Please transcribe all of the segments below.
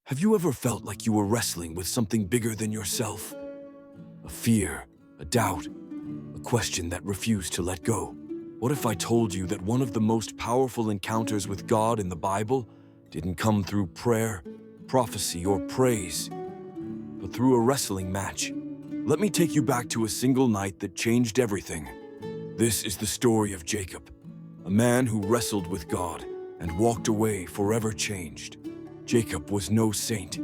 Have you ever felt like you were wrestling with something bigger than yourself? A fear, a doubt, a question that refused to let go. What if I told you that one of the most powerful encounters with God in the Bible didn't come through prayer, prophecy, or praise, but through a wrestling match? Let me take you back to a single night that changed everything. This is the story of Jacob, a man who wrestled with God and walked away forever changed. Jacob was no saint.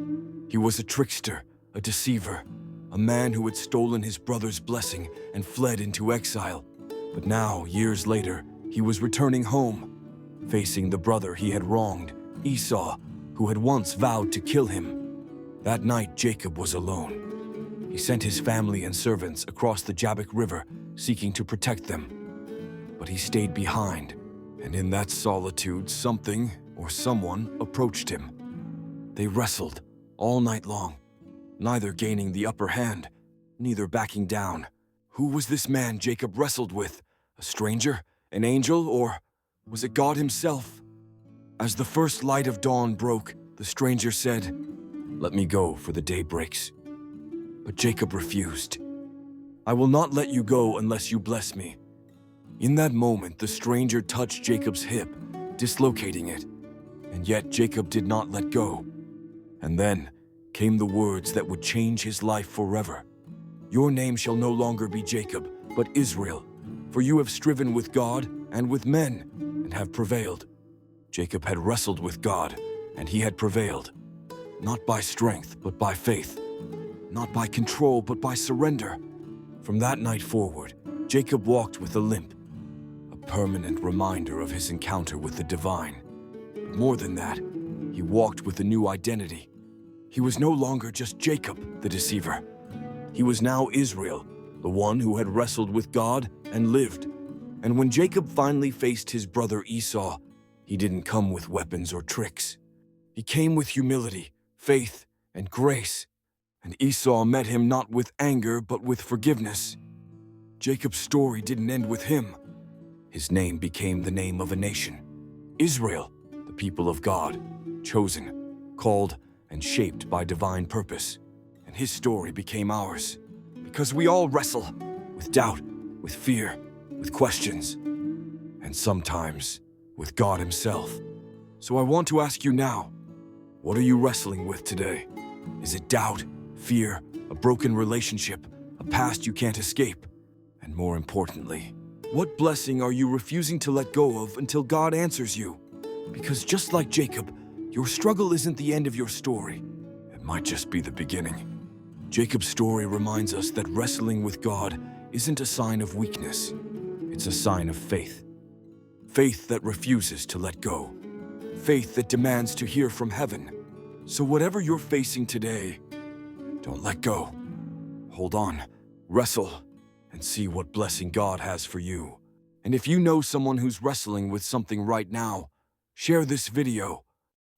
He was a trickster, a deceiver, a man who had stolen his brother's blessing and fled into exile. But now, years later, he was returning home, facing the brother he had wronged, Esau, who had once vowed to kill him. That night, Jacob was alone. He sent his family and servants across the Jabbok River, seeking to protect them. But he stayed behind, and in that solitude, something or someone approached him. They wrestled all night long, neither gaining the upper hand, neither backing down. Who was this man Jacob wrestled with? A stranger? An angel? Or was it God himself? As the first light of dawn broke, the stranger said, "Let me go, for the day breaks." But Jacob refused. "I will not let you go unless you bless me." In that moment, the stranger touched Jacob's hip, dislocating it. And yet Jacob did not let go. And then came the words that would change his life forever. "Your name shall no longer be Jacob, but Israel, for you have striven with God and with men, and have prevailed." Jacob had wrestled with God, and he had prevailed. Not by strength, but by faith. Not by control, but by surrender. From that night forward, Jacob walked with a limp, a permanent reminder of his encounter with the divine. But more than that, he walked with a new identity. He was no longer just Jacob, the deceiver. He was now Israel, the one who had wrestled with God and lived. And when Jacob finally faced his brother Esau, he didn't come with weapons or tricks. He came with humility, faith, and grace. And Esau met him not with anger, but with forgiveness. Jacob's story didn't end with him. His name became the name of a nation. Israel, the people of God, chosen, called, and shaped by divine purpose. And his story became ours. Because we all wrestle with doubt, with fear, with questions, and sometimes with God himself. So I want to ask you now, what are you wrestling with today? Is it doubt, fear, a broken relationship, a past you can't escape? And more importantly, what blessing are you refusing to let go of until God answers you? Because just like Jacob, your struggle isn't the end of your story. It might just be the beginning. Jacob's story reminds us that wrestling with God isn't a sign of weakness. It's a sign of faith. Faith that refuses to let go. Faith that demands to hear from heaven. So whatever you're facing today, don't let go. Hold on, wrestle, and see what blessing God has for you. And if you know someone who's wrestling with something right now, share this video.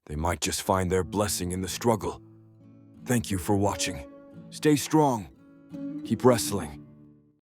They might just find their blessing in the struggle. Thank you for watching. Stay strong. Keep wrestling.